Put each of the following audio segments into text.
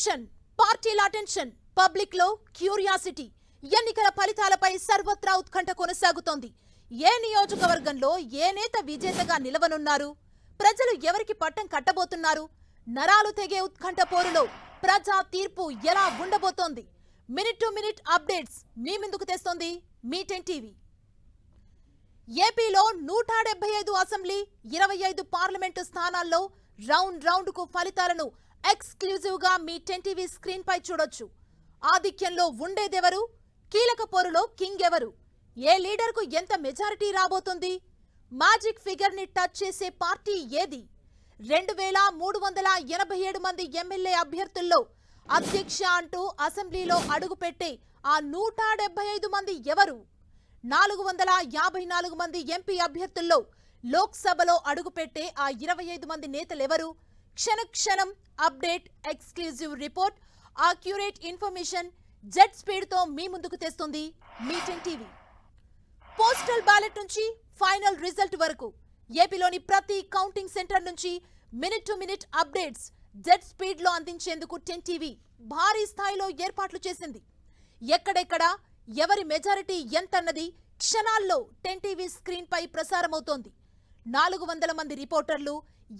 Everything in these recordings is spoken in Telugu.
టెన్షన్, పార్టీల అటెన్షన్, పబ్లిక్ లో క్యూరియాసిటీ. ఎన్నికల ఫలితాలపై సర్వత్రా ఉత్కంఠ కొనసాగుతోంది. ఏ నియోజకవర్గంలో ఏ నేత విజేతగా నిలవనున్నారు? ప్రజలు ఎవరికి పట్టం కట్టబోతున్నారు? నరాలు తెగే ఉత్కంఠ పోరులో ప్రజా తీర్పు ఎలా ఉండబోతోంది? మినిట్ టు మినిట్ అప్డేట్స్ మీ ముందుకు తెస్తోంది మీ 10 టీవీ. ఏపీలో 175 అసెంబ్లీ, 25 పార్లమెంటు స్థానాల్లో రౌండ్ కు ఫలితాలను ఎక్స్క్లూజివ్ గా మీ 10 టీవీ స్క్రీన్ పై చూడొచ్చు. ఆధిక్యంలో ఉండేదెవరు? కీలక పోరులో కింగ్ ఎవరు? ఏ లీడర్ కు ఎంత మెజారిటీ రాబోతుంది? మ్యాజిక్ ఫిగర్ ని టచ్ చేసే పార్టీ ఏది? 2387 మంది ఎమ్మెల్యే అభ్యర్థుల్లో అధ్యక్ష అంటూ అసెంబ్లీలో అడుగుపెట్టే ఆ 175 మంది ఎవరు? 454 మంది ఎంపీ అభ్యర్థుల్లో లోక్సభలో అడుగుపెట్టే ఆ 25 మంది నేతలెవరు? క్షణం update, exclusive report, accurate information jet speed తో మీ ముందుకు తెస్తుంది మీ 10 టీవీ. పోస్టల్ బ్యాలెట్ నుంచి ఫైనల్ రిజల్ట్ వరకు ఏపీలోని ప్రతి కౌంటింగ్ సెంటర్ నుంచి minute to minute updates jet speed లో అందించేందుకు 10 టీవీ భారీ స్థాయిలో ఏర్పాట్లు చేసింది. ఎక్కడెక్కడ ఎవరి మెజారిటీ ఎంతన్నది క్షణాల్లో 10 టీవీ స్క్రీన్ పై ప్రసారమవుతోంది. 400 మంది రిపోర్టర్లు,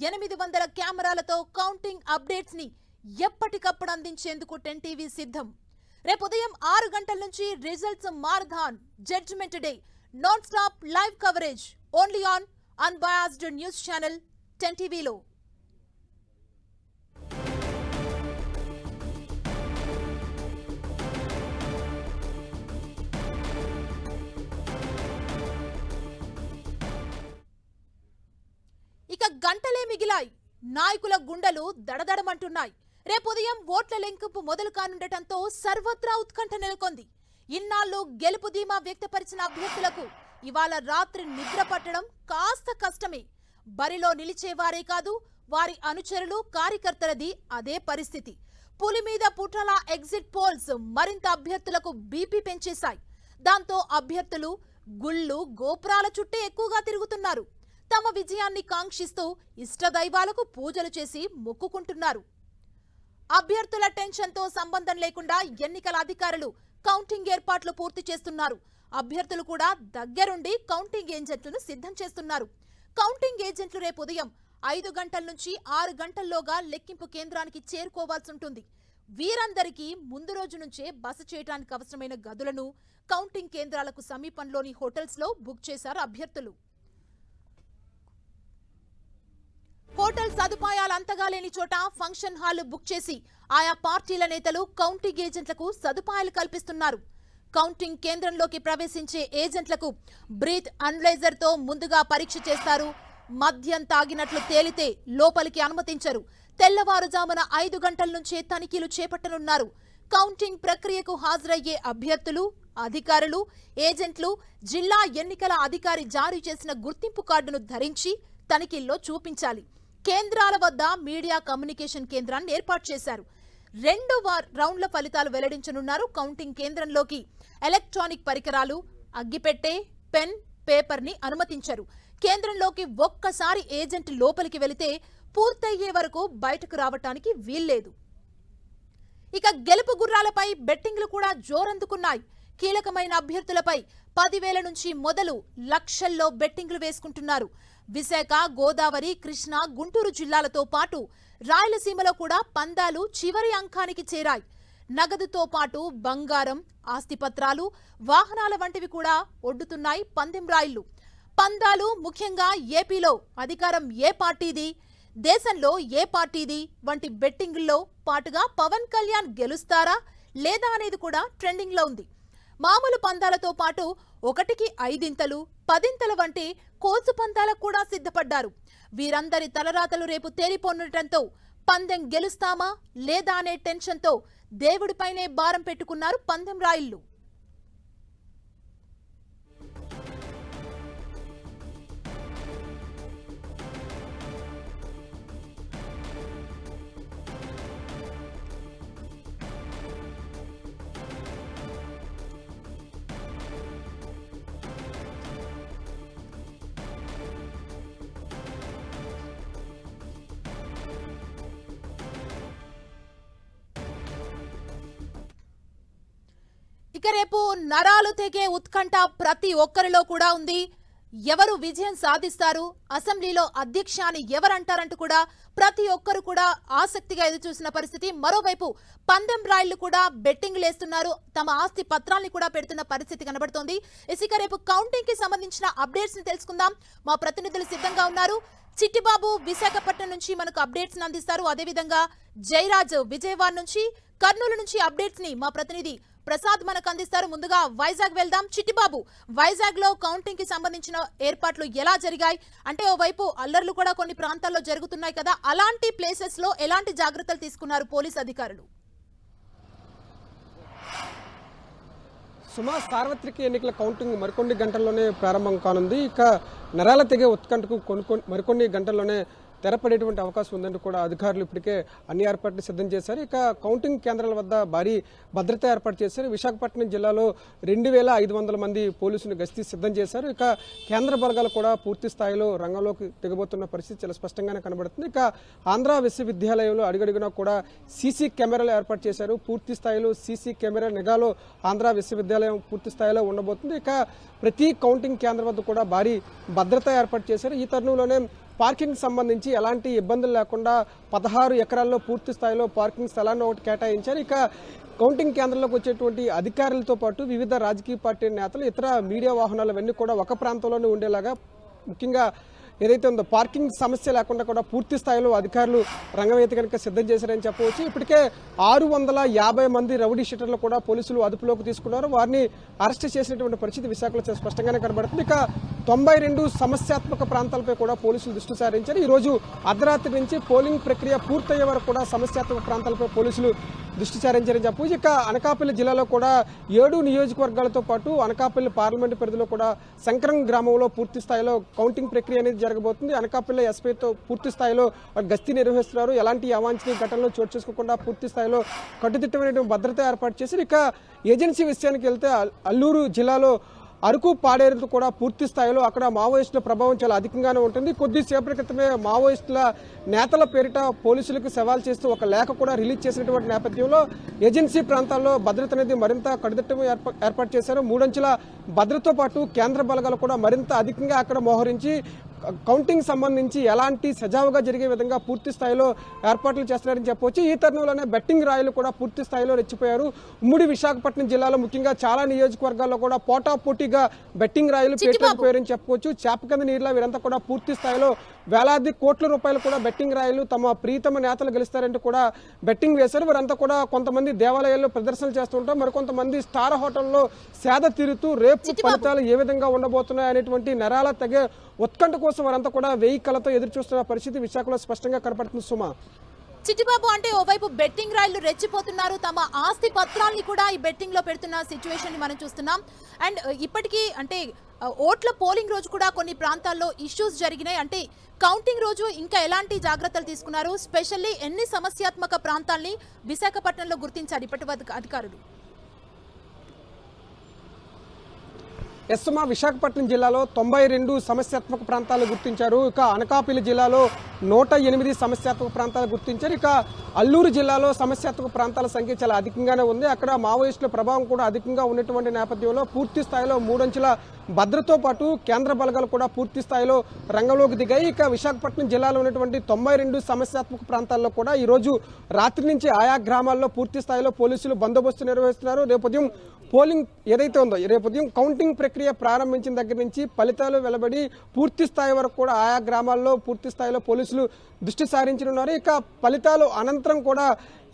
800 కెమెరాలతో కౌంటింగ్ అప్డేట్స్ ని ఎప్పటికప్పుడు అందించేందుకు 10 టీవీ సిద్ధం. రేపు ఉదయం 6 గంటల నుంచి results marathon, judgement day, non stop live coverage only on unbiased news channel 10 టీవీలో. ఇక గంటలే మిగిలాయి. నాయకుల గుండెలు దడదడమంటున్నాయి. రేపు ఉదయం ఓట్ల లెక్కింపు మొదలు కానుండటంతో సర్వత్రా ఉత్కంఠ నెలకొంది. ఇన్నాళ్లు గెలుపు ధీమా వ్యక్తపరిచిన అభ్యర్థులకు ఇవాళ రాత్రి నిద్ర పట్టడం కాస్త కష్టమే. బరిలో నిలిచేవారే కాదు, వారి అనుచరులు, కార్యకర్తలది అదే పరిస్థితి. పులి మీద పుట్రలా ఎగ్జిట్ పోల్స్ మరింత అభ్యర్థులకు బీపీ పెంచేశాయి. దాంతో అభ్యర్థులు గుళ్ళు, గోపురాల చుట్టే ఎక్కువగా తిరుగుతున్నారు. తమ విజయాన్ని కాంక్షిస్తూ ఇష్టదైవాలకు పూజలు చేసి మొక్కుకుంటున్నారు. అభ్యర్థుల టెన్షన్తో సంబంధం లేకుండా ఎన్నికల అధికారులు కౌంటింగ్ ఏర్పాట్లు పూర్తి చేస్తున్నారు. అభ్యర్థులు కూడా దగ్గరుండి కౌంటింగ్ ఏజెంట్లను సిద్ధం చేస్తున్నారు. కౌంటింగ్ ఏజెంట్లు రేపు ఉదయం 5 గంటల నుంచి 6 గంటల్లోగా లెక్కింపు కేంద్రానికి చేరుకోవాల్సి ఉంటుంది. వీరందరికీ ముందు రోజు నుంచే బస చేయడానికి అవసరమైన గదులను కౌంటింగ్ కేంద్రాలకు సమీపంలోని హోటల్స్ లో బుక్ చేశారు అభ్యర్థులు. హోటల్ సదుపాయాలు అంతగా లేని చోట ఫంక్షన్ హాల్ బుక్ చేసి ఆయా పార్టీల నేతలు కౌంటింగ్ ఏజెంట్లకు సదుపాయాలు కల్పిస్తున్నారు. కౌంటింగ్ కేంద్రంలోకి ప్రవేశించే ఏజెంట్లకు బ్రీత్ అనలైజర్ తో ముందుగా పరీక్ష చేస్తారు. మద్యం తాగినట్లు తేలితే లోపలికి అనుమతించరు. తెల్లవారుజామున 5 గంటల నుంచే తనిఖీలు చేపట్టనున్నారు. కౌంటింగ్ ప్రక్రియకు హాజరయ్యే అభ్యర్థులు, అధికారులు, ఏజెంట్లు జిల్లా ఎన్నికల అధికారి జారీ చేసిన గుర్తింపు కార్డును ధరించి తనిఖీల్లో చూపించాలి. కేంద్రాల వద్ద మీడియా కమ్యూనికేషన్ కేంద్రాన్ని ఏర్పాటు చేశారు. 2 రౌండ్ల ఫలితాలు వెల్లడించనున్నారు. కౌంటింగ్ కేంద్రంలోకి ఎలక్ట్రానిక్ పరికరాలు, అగ్గిపెట్టె, పెన్, పేపర్ ని అనుమతించరు. కేంద్రంలోకి ఒక్కసారి ఏజెంట్ లోపలికి వెళితే పూర్తయ్యే వరకు బయటకు రావటానికి వీల్లేదు. ఇక గెలుపు గుర్రాలపై బెట్టింగ్లు కూడా జోరందుకున్నాయి. కీలకమైన అభ్యర్థులపై 10,000 నుంచి మొదలు లక్షల్లో బెట్టింగ్లు వేసుకుంటున్నారు. విశాఖ, గోదావరి, కృష్ణా, గుంటూరు జిల్లాలతో పాటు రాయలసీమలో కూడా పందాలు చివరి అంకానికి చేరాయి. నగదుతో పాటు బంగారం, ఆస్తిపత్రాలు, వాహనాల వంటివి కూడా ఒడ్డుతున్నాయి పందెం రాయిళ్లు. పందాలు ముఖ్యంగా ఏపీలో అధికారం ఏ పార్టీది, దేశంలో ఏ పార్టీది వంటి బెట్టింగుల్లో పాటుగా పవన్ కళ్యాణ్ గెలుస్తారా లేదా అనేది కూడా ట్రెండింగ్ లో ఉంది. మామూలు పందాలతో పాటు 1కి 5 10 వంటి కోసు పందాలకు కూడా సిద్ధపడ్డారు. వీరందరి తలరాతలు రేపు తేలిపోనుండటంతో పందెం గెలుస్తామా లేదా అనే టెన్షన్తో దేవుడిపైనే భారం పెట్టుకున్నారు పందెం రాయిళ్లు. ఇక రేపు నరాలు తెగే ఉత్కంఠ ప్రతి ఒక్కరిలో కూడా ఉంది. ఎవరు విజయం సాధిస్తారు, అసెంబ్లీలో అధ్యక్ష అని ఎవరంటారంటూ కూడా ప్రతి ఒక్కరు కూడా ఆసక్తిగా ఎదురుచూసిన పరిస్థితి. మరోవైపు పందెం రాయిళ్లు కూడా బెట్టింగ్ లేస్తున్నారు, తమ ఆస్తి పత్రాల్ని కూడా పెడుతున్న పరిస్థితి కనబడుతోంది. ఇక రేపు కౌంటింగ్ కి సంబంధించిన అప్డేట్స్ ని తెలుసుకుందాం. మా ప్రతినిధులు సిద్ధంగా ఉన్నారు. చిట్టిబాబు విశాఖపట్నం నుంచి మనకు అప్డేట్స్ అందిస్తారు. అదేవిధంగా జయరాజ్ విజయవాడ నుంచి, కర్నూలు నుంచి అప్డేట్స్ ని మా ప్రతినిధి ప్రసాద్ మనకు అందిస్తారు. ముందుగా వైజాగ్ వెళ్దాం. చిట్టిబాబు, వైజాగ్ లో కౌంటింగ్ కి సంబంధించిన ఏర్పాట్లు ఎలా జరిగాయి? అంటే ఓవైపు అల్లర్లు కూడా కొన్ని ప్రాంతాల్లో జరుగుతున్నాయి కదా, అలాంటి ప్లేసెస్ లో ఎలాంటి జాగ్రత్తలు తీసుకున్నారు పోలీస్ అధికారులు? సార్వత్రిక ఎన్నికల కౌంటింగ్ మరికొన్ని గంటల్లోనే ప్రారంభం కానుంది. ఇక నరాల తెగే ఉత్కంఠకు మరికొన్ని గంటల్లోనే తెరపడేటువంటి అవకాశం ఉందంటూ కూడా అధికారులు ఇప్పటికే అన్ని ఏర్పాట్లు సిద్ధం చేశారు. ఇక కౌంటింగ్ కేంద్రాల వద్ద భారీ భద్రత ఏర్పాటు చేశారు. విశాఖపట్నం జిల్లాలో 2500 మంది పోలీసులు గస్తీ సిద్ధం చేశారు. ఇక కేంద్ర బలగాలు కూడా పూర్తి స్థాయిలో రంగంలోకి దిగబోతున్న పరిస్థితి చాలా స్పష్టంగానే కనబడుతుంది. ఇక ఆంధ్ర విశ్వవిద్యాలయంలో అడుగడుగునా కూడా సీసీ కెమెరాలు ఏర్పాటు చేశారు. పూర్తి స్థాయిలో సీసీ కెమెరా నిఘాలో ఆంధ్ర విశ్వవిద్యాలయం పూర్తి స్థాయిలో ఉండబోతుంది. ఇక ప్రతి కౌంటింగ్ కేంద్రం వద్ద కూడా భారీ భద్రత ఏర్పాటు చేశారు. ఈ తరుణంలోనే పార్కింగ్ సంబంధించి ఎలాంటి ఇబ్బందులు లేకుండా 16 ఎకరాల్లో పూర్తి స్థాయిలో పార్కింగ్ స్థలాన్ని ఒకటి కేటాయించారు. ఇక కౌంటింగ్ కేంద్రంలోకి వచ్చేటువంటి అధికారులతో పాటు వివిధ రాజకీయ పార్టీ నేతలు, ఇతర మీడియా వాహనాలు అవన్నీ కూడా ఒక ప్రాంతంలోనే ఉండేలాగా, ముఖ్యంగా ఏదైతే ఉందో పార్కింగ్ సమస్య లేకుండా కూడా పూర్తి స్థాయిలో అధికారులు రంగవేత్త కనుక సిద్ధం చేశారని చెప్పవచ్చు. ఇప్పటికే 650 మంది రౌడీ షీటర్లు కూడా పోలీసులు అదుపులోకి తీసుకున్నారు. వారిని అరెస్ట్ చేసినటువంటి పరిస్థితి విశాఖలో స్పష్టంగానే కనబడుతుంది. ఇక 92 సమస్యాత్మక ప్రాంతాలపై కూడా పోలీసులు దృష్టి సారించారు. ఈ రోజు అర్ధరాత్రి నుంచి పోలింగ్ ప్రక్రియ పూర్తయ్యే వరకు కూడా సమస్యాత్మక ప్రాంతాలపై పోలీసులు దృష్టి సారించారని చెప్పవచ్చు. ఇక అనకాపల్లి జిల్లాలో కూడా 7 నియోజకవర్గాలతో పాటు అనకాపల్లి పార్లమెంటు పరిధిలో కూడా శంకరం గ్రామంలో పూర్తి స్థాయిలో కౌంటింగ్ ప్రక్రియ అనేది జరగబోతుంది. అనకాపల్లి ఎస్పీతో పూర్తి స్థాయిలో గస్తీ నిర్వహిస్తున్నారు. ఎలాంటి అవాంఛనీయ ఘటనలు చోటు చేసుకోకుండా పూర్తి స్థాయిలో కట్టుదిట్టమైన భద్రత ఏర్పాటు చేశారు. ఇక ఏజెన్సీ విషయానికి వెళ్తే అల్లూరు జిల్లాలో అరకు పాడేరుతో కూడా పూర్తి స్థాయిలో అక్కడ మావోయిస్టుల ప్రభావం చాలా అధికంగానే ఉంటుంది. కొద్దిసేపటి క్రితమే మావోయిస్టుల నేతల పేరిట పోలీసులకు సవాల్ చేస్తూ ఒక లేఖ కూడా రిలీజ్ చేసినటువంటి నేపథ్యంలో ఏజెన్సీ ప్రాంతాల్లో భద్రత అనేది మరింత కట్టుదిట్టంగా ఏర్పాటు చేశారు. 3 అంచెల భద్రతతో పాటు కేంద్ర బలగాలు కూడా మరింత అధికంగా అక్కడ మోహరించి కౌంటింగ్ సంబంధించి ఎలాంటి సజావుగా జరిగే విధంగా పూర్తి స్థాయిలో ఏర్పాట్లు చేస్తున్నారని చెప్పవచ్చు. ఈ తరుణంలోనే బెట్టింగ్ రాయిలు కూడా పూర్తి స్థాయిలో రెచ్చిపోయారు. ఉమ్మడి విశాఖపట్నం జిల్లాలో ముఖ్యంగా చాలా నియోజకవర్గాల్లో కూడా పోటాపోటీగా బెట్టింగ్ రాయిలు పేరుని చెప్పుకోవచ్చు. చేప కింద నీరులా వీరంతా కూడా పూర్తి స్థాయిలో వేలాది కోట్ల రూపాయలు కూడా బెట్టింగ్ రాయిలు తమ ప్రీతమ నేతలు గెలుస్తారంటూ కూడా బెట్టింగ్ వేశారు. వీరంతా కూడా కొంతమంది దేవాలయాల్లో ప్రదర్శనలు చేస్తుంటారు, మరికొంతమంది స్టార్ హోటల్లో సేద తీరుతూ రేపు ఫలితాలు ఏ విధంగా ఉండబోతున్నాయి అనేటువంటి నరాల తెగే ఉత్కంఠ కోసం వారంతా కూడా 1000 కళ్ళతో ఎదురు చూస్తున్న పరిస్థితి విశాఖలో స్పష్టంగా కనపడుతుంది. సుమా, చిట్టిబాబు, అంటే ఓవైపు బెట్టింగ్ రాయిలు రెచ్చిపోతున్నారు, తమ ఆస్తి పత్రాల్ని కూడా ఈ బెట్టింగ్ లో పెడుతున్న సిచ్యువేషన్ ని మనం చూస్తున్నాం. అండ్ ఇప్పటికీ అంటే ఓట్ల పోలింగ్ రోజు కూడా కొన్ని ప్రాంతాల్లో ఇష్యూస్ జరిగినాయి. అంటే కౌంటింగ్ రోజు ఇంకా ఎలాంటి జాగ్రత్తలు తీసుకున్నారు? స్పెషల్లీ ఎన్ని సమస్యాత్మక ప్రాంతాల్ని విశాఖపట్నంలో గుర్తించారు ఇప్పటి అధికారులు? విశాఖపట్నం జిల్లాలో 92 సమస్యాత్మక ప్రాంతాలు గుర్తించారు. ఇక అనకాపల్లి జిల్లాలో 108 సమస్యాత్మక ప్రాంతాలు గుర్తించారు. ఇక అల్లూరు జిల్లాలో సమస్యాత్మక ప్రాంతాల సంఖ్య చాలా అధికంగానే ఉంది. అక్కడ మావోయిస్టుల ప్రభావం కూడా అధికంగా ఉన్నటువంటి నేపథ్యంలో పూర్తి స్థాయిలో 3 అంచెల భద్రతతో పాటు కేంద్ర బలగాలు కూడా పూర్తి స్థాయిలో రంగంలోకి దిగాయి. ఇక విశాఖపట్నం జిల్లాలో ఉన్నటువంటి 92 సమస్యాత్మక ప్రాంతాల్లో కూడా ఈ రోజు రాత్రి నుంచి ఆయా గ్రామాల్లో పూర్తి స్థాయిలో పోలీసులు బందోబస్తు నిర్వహిస్తున్నారు. రేపు ఉదయం పోలింగ్ ఏదైతే ఉందో, రేపు ఉదయం కౌంటింగ్ ప్రక్రియ ప్రారంభించిన దగ్గర నుంచి ఫలితాలు వెలువడి పూర్తి స్థాయి వరకు కూడా ఆయా గ్రామాల్లో పూర్తి స్థాయిలో పోలీసులు దృష్టి సారించనున్నారు. ఇక ఫలితాలు అనంతరం కూడా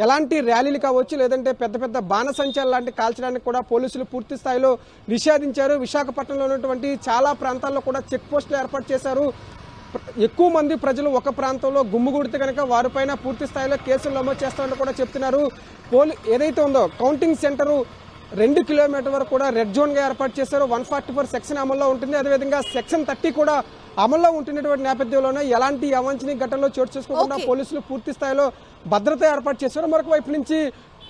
ఎలాంటి ర్యాలీలు కావచ్చు, లేదంటే పెద్ద పెద్ద బాణసంచాలు లాంటి కాల్చడానికి కూడా పోలీసులు పూర్తి స్థాయిలో నిషేధించారు. విశాఖపట్నంలో ఉన్నటువంటి చాలా ప్రాంతాల్లో కూడా చెక్ పోస్టులు ఏర్పాటు చేశారు. ఎక్కువ మంది ప్రజలు ఒక ప్రాంతంలో గుమ్ముగూడితే కనుక వారిపైన పూర్తి స్థాయిలో కేసులు నమోదు చేస్తామని కూడా చెప్తున్నారు. ఏదైతే ఉందో కౌంటింగ్ సెంటరు 2 కిలోమీటర్ వరకు కూడా రెడ్ జోన్ గా ఏర్పాటు చేశారు. 144 సెక్షన్ అమల్లో ఉంటుంది. అదేవిధంగా సెక్షన్ 30 కూడా అమల్లో ఉంటున్నటువంటి నేపథ్యంలోనే ఎలాంటి అవాంఛనీయ ఘటనలో చోటు చేసుకోకుండా పోలీసులు పూర్తి స్థాయిలో భద్రత ఏర్పాటు చేశారు. మరొక వైపు నుంచి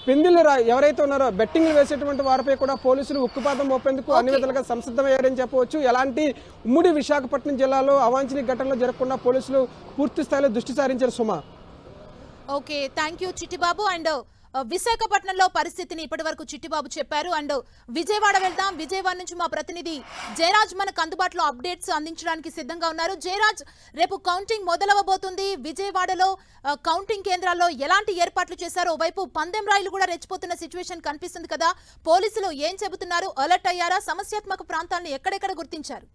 పెందిళ్ళు ఎవరైతే ఉన్నారో బెట్టింగ్లు వేసేటువంటి వారిపై కూడా పోలీసులు ఉక్కుపాదం మోపేందుకు అన్ని విధాలుగా సంసిద్ధమయ్యారని చెప్పవచ్చు. ఎలాంటి ఉమ్మడి విశాఖపట్నం జిల్లాలో అవాంఛనీయ ఘటనలు జరగకుండా పోలీసులు పూర్తి స్థాయిలో దృష్టి సారించారు. Suma, okay, thank you Chittibabu. And విశాఖపట్నంలో పరిస్థితిని ఇప్పటివరకు చిట్టిబాబు చెప్పారు. అండ్ విజయవాడ వెళ్దాం. విజయవాడ నుంచి మా ప్రతినిధి జయరాజ్ మనకు అందుబాటులో అప్డేట్స్ అందించడానికి సిద్ధంగా ఉన్నారు. జయరాజ్, రేపు కౌంటింగ్ మొదలవబోతుంది. విజయవాడలో కౌంటింగ్ కేంద్రాల్లో ఎలాంటి ఏర్పాట్లు చేశారో, ఓవైపు పందెం రాయిలు కూడా రెచ్చిపోతున్న సిచ్యువేషన్ కనిపిస్తుంది కదా. పోలీసులు ఏం చెబుతున్నారు? అలర్ట్ అయ్యారా? సమస్యాత్మక ప్రాంతాలను ఎక్కడెక్కడ గుర్తించారు?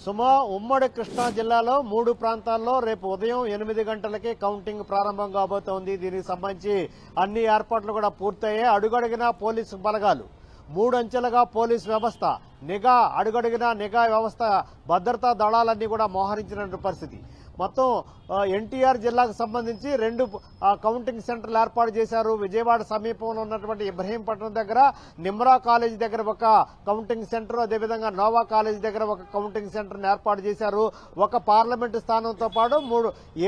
సుమా, ఉమ్మడి కృష్ణా జిల్లాలో 3 ప్రాంతాల్లో రేపు ఉదయం 8 గంటలకే కౌంటింగ్ ప్రారంభం కాబోతోంది. దీనికి సంబంధించి అన్ని ఏర్పాట్లు కూడా పూర్తయ్యాయి. అడుగడుగునా పోలీసు బలగాలు, 3 అంచెలుగా పోలీసు వ్యవస్థ, నిఘా, అడుగడుగునా నిఘా వ్యవస్థ, భద్రతా దళాలన్నీ కూడా మోహరించిన పరిస్థితి. మొత్తం ఎన్టీఆర్ జిల్లాకు సంబంధించి 2 కౌంటింగ్ సెంటర్లు ఏర్పాటు చేశారు. విజయవాడ సమీపంలో ఉన్నటువంటి ఇబ్రహీంపట్నం దగ్గర నిమ్రా కాలేజ్ దగ్గర ఒక కౌంటింగ్ సెంటర్, అదేవిధంగా నోవా కాలేజ్ దగ్గర ఒక కౌంటింగ్ సెంటర్ని ఏర్పాటు చేశారు. ఒక పార్లమెంటు స్థానంతో పాటు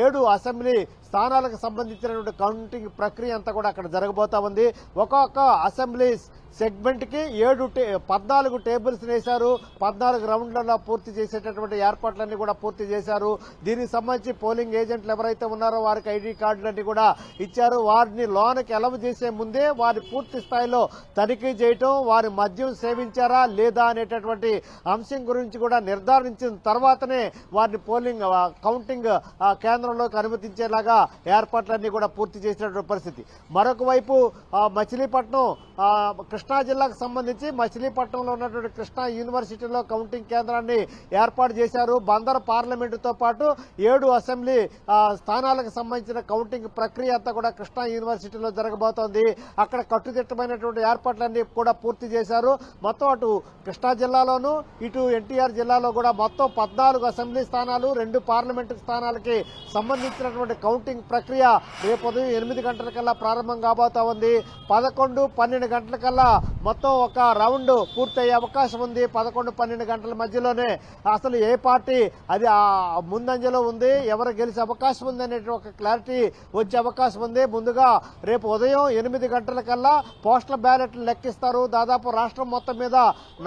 7 అసెంబ్లీ స్థానాలకు సంబంధించినటువంటి కౌంటింగ్ ప్రక్రియ అంతా కూడా అక్కడ జరగబోతా ఉంది. ఒక్కొక్క అసెంబ్లీ సెగ్మెంట్ కి 14 టేబుల్స్ వేశారు. 14 రౌండ్లలో పూర్తి చేసేటటువంటి ఏర్పాట్లన్నీ కూడా పూర్తి చేశారు. దీనికి సంబంధించి పోలింగ్ ఏజెంట్లు ఎవరైతే ఉన్నారో వారికి ఐడి కార్డులన్నీ కూడా ఇచ్చారు. వారిని లోనికి ఎలవ్ చేసే ముందే వారి పూర్తి స్థాయిలో తనిఖీ చేయటం, వారి మద్యం సేవించారా లేదా అనేటటువంటి అంశం గురించి కూడా నిర్ధారించిన తర్వాతనే వారిని పోలింగ్ కౌంటింగ్ కేంద్రంలోకి అనుమతించేలాగా ఏర్పాట్లన్నీ కూడా పూర్తి చేసినటువంటి పరిస్థితి. మరొక వైపు మచిలీపట్నం, కృష్ణా జిల్లాకు సంబంధించి మచిలీపట్నంలో ఉన్నటువంటి కృష్ణా యూనివర్సిటీలో కౌంటింగ్ కేంద్రాన్ని ఏర్పాటు చేశారు. బందర్ పార్లమెంటుతో పాటు 7 అసెంబ్లీ స్థానాలకు సంబంధించిన కౌంటింగ్ ప్రక్రియ అంతా కూడా కృష్ణా యూనివర్సిటీలో జరగబోతోంది. అక్కడ కట్టుదిట్టమైనటువంటి ఏర్పాట్లన్నీ కూడా పూర్తి చేశారు. మొత్తం అటు కృష్ణా జిల్లాలోను ఇటు ఎన్టీఆర్ జిల్లాలో కూడా మొత్తం 14 అసెంబ్లీ స్థానాలు, 2 పార్లమెంటు స్థానాలకి సంబంధించినటువంటి కౌంటింగ్ ప్రక్రియ రేపు ఉదయం 8 గంటలకల్లా ప్రారంభం కాబోతా ఉంది. 11, 12 గంటలకల్లా మొత్తం ఒక రౌండ్ పూర్తయ్యే అవకాశం ఉంది. 11, 12 గంటల మధ్యలోనే అసలు ఏ పార్టీ అది ముందంజలో ఉంది, ఎవరు గెలిచే అవకాశం ఉంది అనే ఒక క్లారిటీ వచ్చే అవకాశం ఉంది. ముందుగా రేపు ఉదయం 8 గంటలకల్లా పోస్టల్ బ్యాలెట్లు లెక్కిస్తారు. దాదాపు రాష్ట్రం మొత్తం మీద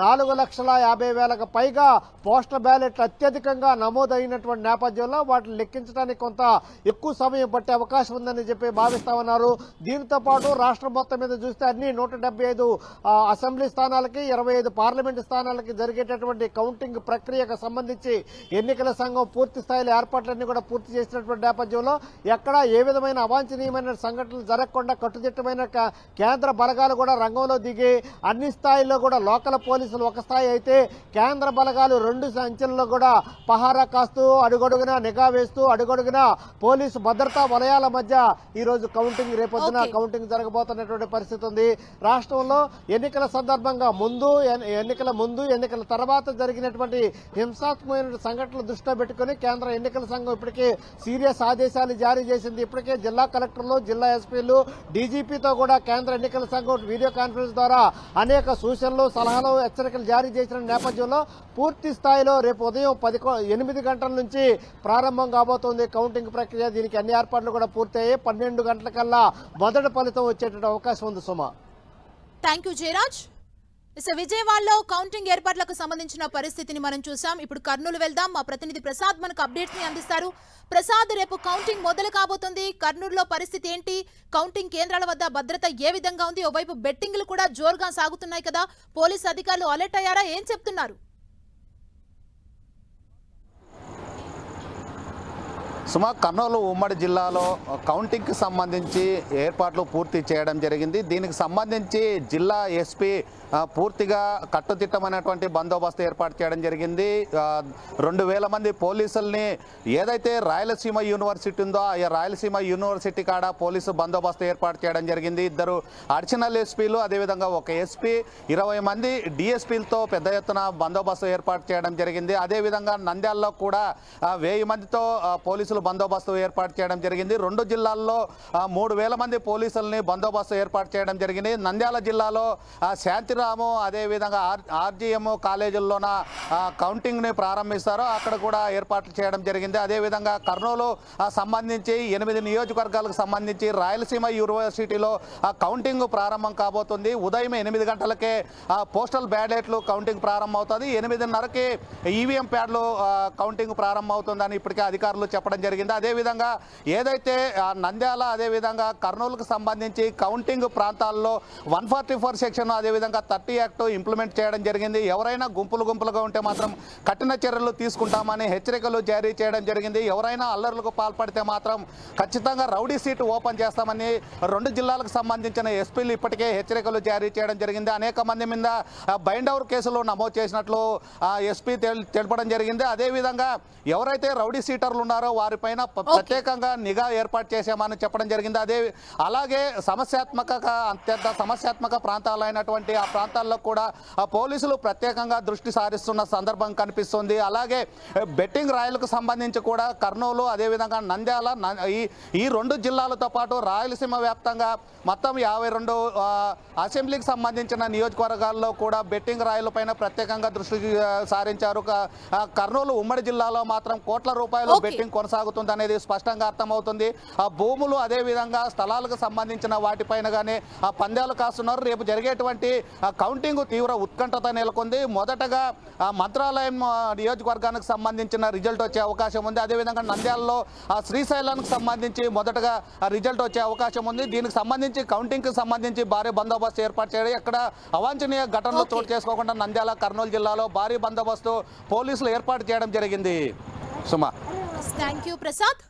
4,50,000కు పైగా పోస్టల్ బ్యాలెట్లు అత్యధికంగా నమోదైనటువంటి నేపథ్యంలో వాటిని లెక్కించడానికి కొంత ఎక్కువ సమయం పట్టే అవకాశం ఉందని చెప్పి భావిస్తా ఉన్నారు. దీంతో పాటు రాష్ట్రం మొత్తం మీద చూస్తే అన్ని 175 అసెంబ్లీ స్థానాలకి, 25 పార్లమెంటు స్థానాలకి జరిగేటటువంటి కౌంటింగ్ ప్రక్రియకు సంబంధించి ఎన్నికల సంఘం పూర్తి స్థాయిలో ఏర్పాట్లన్నీ కూడా పూర్తి చేసినటువంటి నేపథ్యంలో ఎక్కడ ఏ విధమైన అవాంఛనీయమైన సంఘటనలు జరగకుండా కట్టుదిట్టమైన కేంద్ర బలగాలు కూడా రంగంలో దిగి అన్ని స్థాయిల్లో కూడా లోకల్ పోలీసులు ఒక స్థాయి అయితే కేంద్ర బలగాలు 2 అంచెల్లో కూడా పహారా కాస్తూ అడుగడుగునా నిఘా వేస్తూ అడుగడుగునా పోలీసు భద్రతా వలయాల మధ్య ఈ రోజు కౌంటింగ్ రేపొద్దున కౌంటింగ్ జరగబోతున్నటువంటి పరిస్థితి ఉంది. రాష్ట్రంలో ఎన్నికల సందర్భంగా ఎన్నికల తర్వాత జరిగినటువంటి హింసాత్మకమైన సంఘటనలు దృష్టిలో పెట్టుకుని కేంద్ర ఎన్నికల సంఘం ఇప్పటికే సీరియస్ ఆదేశాలు జారీ చేసింది. ఇప్పటికే జిల్లా కలెక్టర్లు, జిల్లా ఎస్పీలు, డీజీపీతో కూడా కేంద్ర ఎన్నికల సంఘం వీడియో కాన్ఫరెన్స్ ద్వారా అనేక సూచనలు, సలహాలు, హెచ్చరికలు జారీ చేసిన నేపథ్యంలో పూర్తి స్థాయిలో రేపు ఉదయం 8 గంటల నుంచి ప్రారంభం కాబోతోంది కౌంటింగ్ ప్రక్రియ. దీనికి అన్ని ఏర్పాట్లు కూడా పూర్తయ్యాయి. 12 గంటలకల్లా మొదటి ఫలితం వచ్చేట అవకాశం ఉంది. సుమా, థ్యాంక్ యూ జయరాజ్. విజయవాడలో కౌంటింగ్ ఏర్పాట్లకు సంబంధించిన పరిస్థితిని మనం చూసాం. ఇప్పుడు కర్నూలు వెళ్దాం. మా ప్రతినిధి ప్రసాద్ మనకు అప్డేట్స్ ని అందిస్తారు. ప్రసాద్, రేపు కౌంటింగ్ మొదలు కాబోతుంది. కర్నూలులో పరిస్థితి ఏంటి? కౌంటింగ్ కేంద్రాల వద్ద భద్రత ఏ విధంగా ఉంది? ఓవైపు బెట్టింగ్లు కూడా జోరుగా సాగుతున్నాయి కదా. పోలీసు అధికారులు అలర్ట్ అయ్యారా? ఏం చెప్తున్నారు? సుమా, కర్నూలు ఉమ్మడి జిల్లాలో కౌంటింగ్కి సంబంధించి ఏర్పాట్లు పూర్తి చేయడం జరిగింది. దీనికి సంబంధించి జిల్లా ఎస్పీ పూర్తిగా కట్టుదిట్టమైనటువంటి బందోబస్తు ఏర్పాటు చేయడం జరిగింది. 2,000 మంది పోలీసుల్ని ఏదైతే రాయలసీమ యూనివర్సిటీ ఉందో ఆ రాయలసీమ యూనివర్సిటీ కాడ పోలీసు బందోబస్తు ఏర్పాటు చేయడం జరిగింది. 2 అడిషనల్ ఎస్పీలు, అదేవిధంగా ఒక ఎస్పీ, 20 మంది డిఎస్పీలతో పెద్ద ఎత్తున బందోబస్తు ఏర్పాటు చేయడం జరిగింది. అదేవిధంగా నంద్యాలలో కూడా 1000 మందితో పోలీసులు బందోబస్తు ఏర్పాటు చేయడం జరిగింది. 2 జిల్లాల్లో 3,000 మంది పోలీసుల్ని బందోబస్తు ఏర్పాటు చేయడం జరిగింది. నంద్యాల జిల్లాలో శాంతిరాము, అదేవిధంగా ఆర్జీఎం కాలేజీల్లోన కౌంటింగ్ని ప్రారంభిస్తారో అక్కడ కూడా ఏర్పాట్లు చేయడం జరిగింది. అదేవిధంగా కర్నూలు సంబంధించి 8 నియోజకవర్గాలకు సంబంధించి రాయలసీమ యూనివర్సిటీలో కౌంటింగ్ ప్రారంభం కాబోతుంది. ఉదయం 8 గంటలకే పోస్టల్ బ్యాలెట్లు కౌంటింగ్ ప్రారంభం అవుతుంది. 8:30కి ఈవీఎం ప్యాడ్లు కౌంటింగ్ ప్రారంభం అవుతుందని ఇప్పటికే అధికారులు చెప్పడం జరిగింది. అదేవిధంగా ఏదైతే నంద్యాల అదేవిధంగా కర్నూలుకు సంబంధించి కౌంటింగ్ ప్రాంతాల్లో 144 సెక్షన్ అదేవిధంగా 30 యాక్ట్ ఇంప్లిమెంట్ చేయడం జరిగింది. ఎవరైనా గుంపులుగా ఉంటే మాత్రం కఠిన చర్యలు తీసుకుంటామని హెచ్చరికలు జారీ చేయడం జరిగింది. ఎవరైనా అల్లర్లకు పాల్పడితే మాత్రం ఖచ్చితంగా రౌడీ సీట్ ఓపెన్ చేస్తామని 2 జిల్లాలకు సంబంధించిన ఎస్పీలు ఇప్పటికే హెచ్చరికలు జారీ చేయడం జరిగింది. అనేక మంది మీద బైండ్ ఓవర్ కేసులు నమోదు చేసినట్లు ఎస్పీ తెలపడం జరిగింది. అదేవిధంగా ఎవరైతే రౌడీ సీటర్లు ఉన్నారో వారిపైన ప్రత్యేకంగా నిఘా ఏర్పాటు చేశామని చెప్పడం జరిగింది. అలాగే అత్యంత సమస్యాత్మక ప్రాంతాలైనటువంటి ఆ ప్రాంతాల్లో కూడా పోలీసులు ప్రత్యేకంగా దృష్టి సారిస్తున్న సందర్భం కనిపిస్తుంది. అలాగే బెట్టింగ్ రాయలకు సంబంధించి కూడా కర్నూలు అదేవిధంగా నంద్యాల ఈ 2 జిల్లాలతో పాటు రాయలసీమ వ్యాప్తంగా మొత్తం 52 అసెంబ్లీకి సంబంధించిన నియోజకవర్గాల్లో కూడా బెట్టింగ్ రాయలపైన ప్రత్యేకంగా దృష్టి సారించారు. కర్నూలు ఉమ్మడి జిల్లాలో మాత్రం కోట్ల రూపాయలు బెట్టింగ్ కొనసాగుతుంది అనేది స్పష్టంగా అర్థమవుతుంది. ఆ భూములు అదేవిధంగా స్థలాలకు సంబంధించిన వాటిపైన కానీ ఆ పందాలు కాస్తున్నారు. రేపు జరిగేటువంటి కౌంటింగ్ తీవ్ర ఉత్కంఠత నెలకొంది. మొదటగా మంత్రాలయం నియోజకవర్గానికి సంబంధించిన రిజల్ట్ వచ్చే అవకాశం ఉంది. అదేవిధంగా నంద్యాలలో శ్రీశైలానికి సంబంధించి మొదటగా రిజల్ట్ వచ్చే అవకాశం ఉంది. దీనికి సంబంధించి కౌంటింగ్కి సంబంధించి భారీ బందోబస్తు ఏర్పాటు చేయడం, ఎక్కడ అవాంఛనీయ ఘటనలు చోటు చేసుకోకుండా నంద్యాల కర్నూలు జిల్లాలో భారీ బందోబస్తు పోలీసులు ఏర్పాటు చేయడం జరిగింది. సుమా, థ్యాంక్ యూ ప్రసాద్.